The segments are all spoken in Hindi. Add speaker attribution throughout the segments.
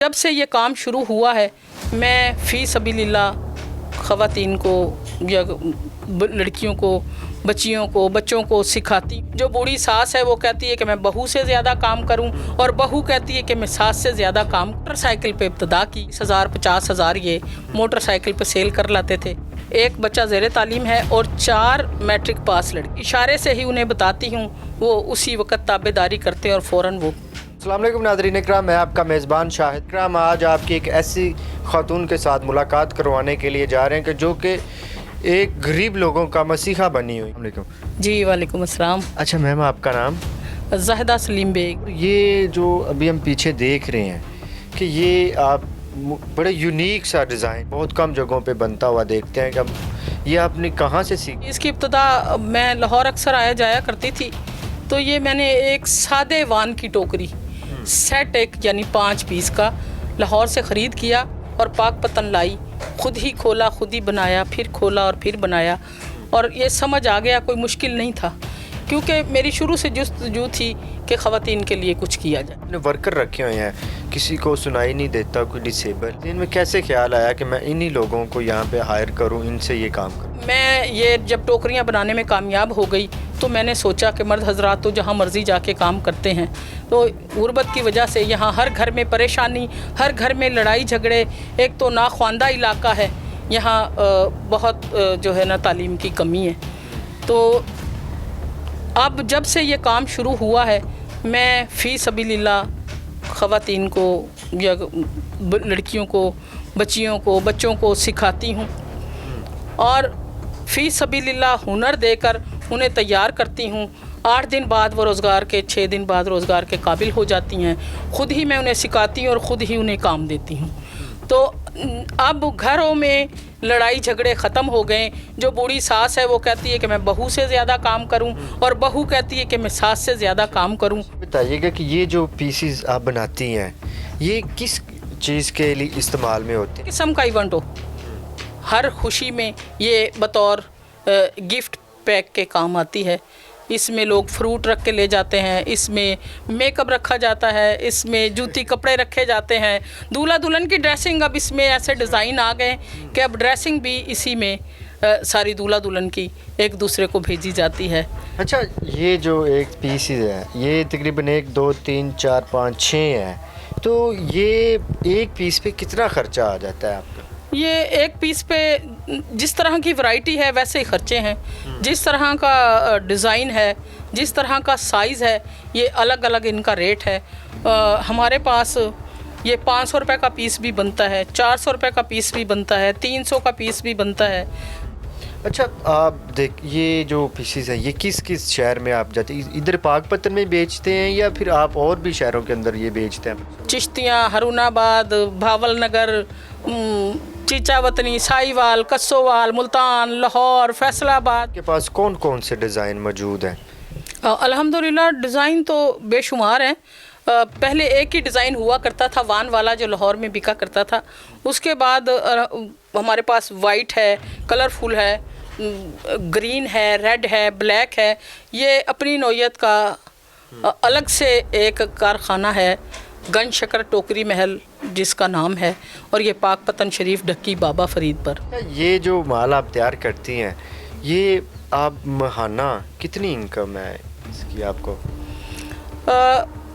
Speaker 1: जब से ये काम शुरू हुआ है मैं फ़ी सबीलिल्लाह ख़वातीन को या लड़कियों को, बच्चियों को, बच्चों को सिखाती। जो बूढ़ी सास है वो कहती है कि मैं बहू से ज़्यादा काम करूं और बहू कहती है कि मैं सास से ज़्यादा काम। मोटरसाइकिल पे इब्तदा की 50,000 ये मोटरसाइकिल पे सेल कर लाते थे। एक बच्चा ज़ेरे तालीम है और 4 मैट्रिक पास लड़की। इशारे से ही उन्हें बताती हूँ, वो उसी वक़्त ताबेदारी करते हैं और फ़ौरन वो।
Speaker 2: अस्सलाम वालेकुम नाज़रीन इकराम, मैं आपका मेज़बान शाहिद इकराम। आज आपकी एक ऐसी खातून के साथ मुलाकात करवाने के लिए जा रहे हैं कि जो कि एक गरीब लोगों का मसीहा बनी हुई। वालेकुम
Speaker 1: जी वालेकुम अस्सलाम।
Speaker 2: अच्छा मैम, आपका नाम?
Speaker 1: ज़ाहिदा सलीम बेग।
Speaker 2: ये जो अभी हम पीछे देख रहे हैं कि ये आप बड़े यूनिक सा डिज़ाइन बहुत कम जगहों पे बनता हुआ देखते हैं कि ये आपने कहाँ से सीखी?
Speaker 1: इसकी इब्तदा मैं लाहौर अक्सर आया जाया करती थी, तो ये मैंने एक सादे वान की टोकरी सेट एक यानी 5 पीस का लाहौर से ख़रीद किया और पाक पतन लाई, खुद ही खोला, खुद ही बनाया, फिर खोला और फिर बनाया। और ये समझ आ गया कोई मुश्किल नहीं था, क्योंकि मेरी शुरू से जुस्तजू थी कि ख़वातीन के लिए कुछ किया जाए।
Speaker 2: अपने वर्कर रखे हुए हैं, किसी को सुनाई नहीं देता, कोई डिसेबल। इनमें कैसे ख्याल आया कि मैं इन्हीं लोगों को यहाँ पे हायर करूँ, इनसे ये काम करूँ?
Speaker 1: मैं ये जब टोकरियाँ बनाने में कामयाब हो गई तो मैंने सोचा कि मर्द हजरात तो जहाँ मर्ज़ी जाके काम करते हैं, तो गुर्बत की वजह से यहाँ हर घर में परेशानी, हर घर में लड़ाई झगड़े। एक तो नाख्वानदा इलाका है यहाँ, बहुत जो है ना तालीम की कमी है। तो अब जब से ये काम शुरू हुआ है मैं फ़ी सबीलिल्लाह ख़वातीन को या लड़कियों को, बच्चियों को, बच्चों को सिखाती हूँ और फ़ी सबीलिल्लाह हुनर देकर उन्हें तैयार करती हूँ। 8 दिन बाद वो रोज़गार के, 6 दिन बाद रोज़गार के काबिल हो जाती हैं। ख़ुद ही मैं उन्हें सिखाती हूँ और ख़ुद ही उन्हें काम देती हूँ। तो अब घरों में लड़ाई झगड़े ख़त्म हो गए। जो बूढ़ी सास है वो कहती है कि मैं बहू से ज़्यादा काम करूं और बहू कहती है कि मैं सास से ज़्यादा काम करूं।
Speaker 2: बताइएगा कि ये जो पीसीज आप बनाती हैं ये किस चीज़ के लिए इस्तेमाल में होते हैं?
Speaker 1: किस्म का इवेंट हो, हर खुशी में ये बतौर गिफ्ट पैक के काम आती है। इसमें लोग फ्रूट रख के ले जाते हैं, इसमें मेकअप रखा जाता है, इसमें जूती कपड़े रखे जाते हैं, दूल्हा दुल्हन की ड्रेसिंग। अब इसमें ऐसे डिज़ाइन आ गए कि अब ड्रेसिंग भी इसी में सारी दूल्हा दुल्हन की एक दूसरे को भेजी जाती है। अच्छा,
Speaker 2: ये जो एक पीसीज है ये तकरीबन 1 2 3 4 5 6 है, तो ये एक पीस पे कितना ख़र्चा आ जाता है आपका?
Speaker 1: ये एक पीस पे जिस तरह की वैरायटी है वैसे ही ख़र्चे हैं, जिस तरह का डिज़ाइन है, जिस तरह का साइज़ है, ये अलग अलग इनका रेट है। हमारे पास ये 500 रुपये का पीस भी बनता है, 400 रुपये का पीस भी बनता है, 300 का पीस भी बनता है।
Speaker 2: अच्छा, आप देख ये जो पीसीज हैं ये किस किस शहर में आप जाते हैं? इधर पाकपतन में बेचते हैं या फिर आप और भी शहरों के अंदर ये बेचते हैं?
Speaker 1: चिश्तियाँ, हरुणाबाद, भावल नगर, चीचावतनी, साहिवाल, कस्सोवाल, मुल्तान, लाहौर, फैसलाबाद।
Speaker 2: के पास कौन कौन से डिज़ाइन मौजूद हैं?
Speaker 1: अल्हम्दुलिल्लाह डिज़ाइन तो बेशुमार हैं। पहले एक ही डिज़ाइन हुआ करता था वान वाला, जो लाहौर में बिका करता था। उसके बाद हमारे पास वाइट है, कलरफुल है, ग्रीन है, रेड है, ब्लैक है। ये अपनी नौयत का अलग से एक कारखाना है, गंज शकर टोकरी महल जिसका नाम है, और ये पाक पतन शरीफ ढक्की बाबा फरीद पर।
Speaker 2: ये जो माल आप तैयार करती हैं ये आप महाना कितनी इनकम है इसकी आपको?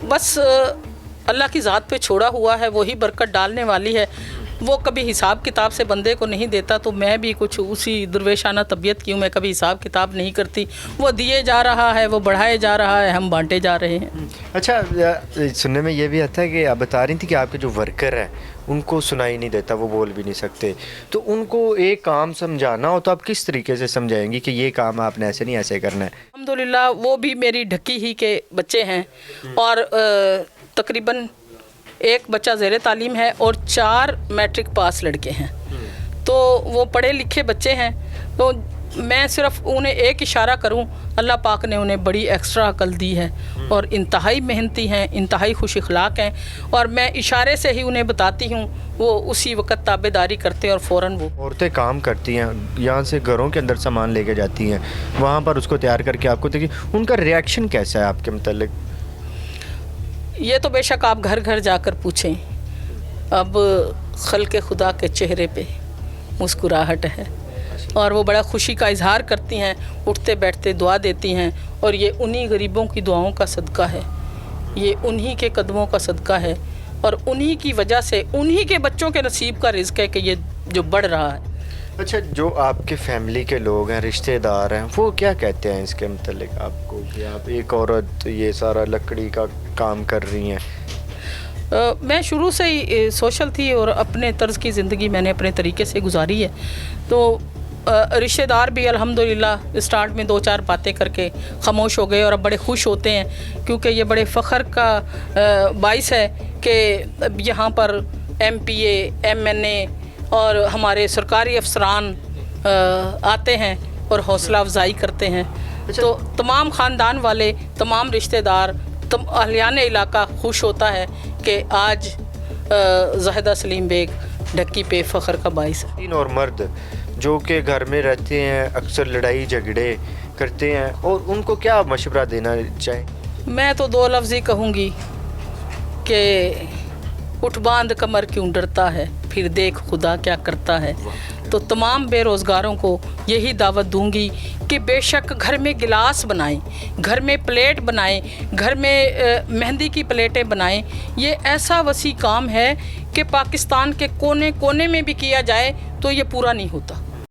Speaker 1: बस अल्लाह की ज़ात पे छोड़ा हुआ है, वही बरकत डालने वाली है। वो कभी हिसाब किताब से बंदे को नहीं देता, तो मैं भी कुछ उसी दुर्वेशाना तबीयत की हूँ, मैं कभी हिसाब किताब नहीं करती। वो दिए जा रहा है, वो बढ़ाए जा रहा है, हम बांटे जा रहे हैं।
Speaker 2: अच्छा, सुनने में ये भी आता है कि आप बता रही थी कि आपके जो वर्कर हैं उनको सुनाई नहीं देता, वो बोल भी नहीं सकते, तो उनको एक काम समझाना हो तो आप किस तरीके से समझाएंगी कि ये काम आपने ऐसे नहीं ऐसे करना है?
Speaker 1: अल्हम्दुलिल्लाह वो भी मेरी ढक्की ही के बच्चे हैं और तकरीबन एक बच्चा ज़ेरे तालीम है और 4 मैट्रिक पास लड़के हैं। तो वो पढ़े लिखे बच्चे हैं, तो मैं सिर्फ उन्हें एक इशारा करूं, अल्लाह पाक ने उन्हें बड़ी एक्स्ट्रा अकल दी है और इंतहाई मेहनती हैं, इंतहाई खुश अखलाक हैं, और मैं इशारे से ही उन्हें बताती हूं, वो उसी वक्त ताबेदारी करते हैं और फ़ौरन वो।
Speaker 2: औरतें काम करती हैं, यहाँ से घरों के अंदर सामान लेके जाती हैं, वहाँ पर उसको तैयार करके आपको देखिए, उनका रिएक्शन कैसा है आपके मतलब?
Speaker 1: ये तो बेशक आप घर घर जाकर पूछें, अब खल्क़े खुदा के चेहरे पे मुस्कुराहट है और वो बड़ा खुशी का इजहार करती हैं, उठते बैठते दुआ देती हैं। और ये उन्हीं गरीबों की दुआओं का सदका है, ये उन्हीं के कदमों का सदका है और उन्हीं की वजह से उन्हीं के बच्चों के नसीब का रिज़्क है कि ये जो बढ़ रहा है।
Speaker 2: अच्छा, जो आपके फैमिली के लोग हैं, रिश्तेदार हैं, वो क्या कहते हैं इसके मतलब आपको कि आप एक औरत ये सारा लकड़ी का काम कर रही हैं?
Speaker 1: मैं शुरू से ही सोशल थी और अपने तर्ज़ की ज़िंदगी मैंने अपने तरीके से गुजारी है। तो रिश्तेदार भी अल्हम्दुलिल्लाह स्टार्ट में 2-4 बातें करके ख़ामोश हो गए और अब बड़े खुश होते हैं, क्योंकि ये बड़े फ़ख्र का बाइस है कि यहाँ पर MPA, MNA और हमारे सरकारी अफसरान आते हैं और हौसला अफजाई करते हैं। तो तमाम ख़ानदान वाले, तमाम रिश्तेदार, अहलियान इलाका खुश होता है कि आज ज़ाहिदा सलीम बेग ढक्की पे फ़ख्र का बाइस है।
Speaker 2: तीन और मर्द जो कि घर में रहते हैं, अक्सर लड़ाई झगड़े करते हैं, और उनको क्या मशवरा देना चाहें?
Speaker 1: मैं तो 2 लफ्ज़ ही कहूँगी कि उठ बांध कमर क्यों डरता है, फिर देख खुदा क्या करता है। तो तमाम बेरोज़गारों को यही दावत दूंगी कि बेशक घर में गिलास बनाएं, घर में प्लेट बनाएं, घर में मेहंदी की प्लेटें बनाएं। ये ऐसा वसी काम है कि पाकिस्तान के कोने कोने में भी किया जाए तो ये पूरा नहीं होता।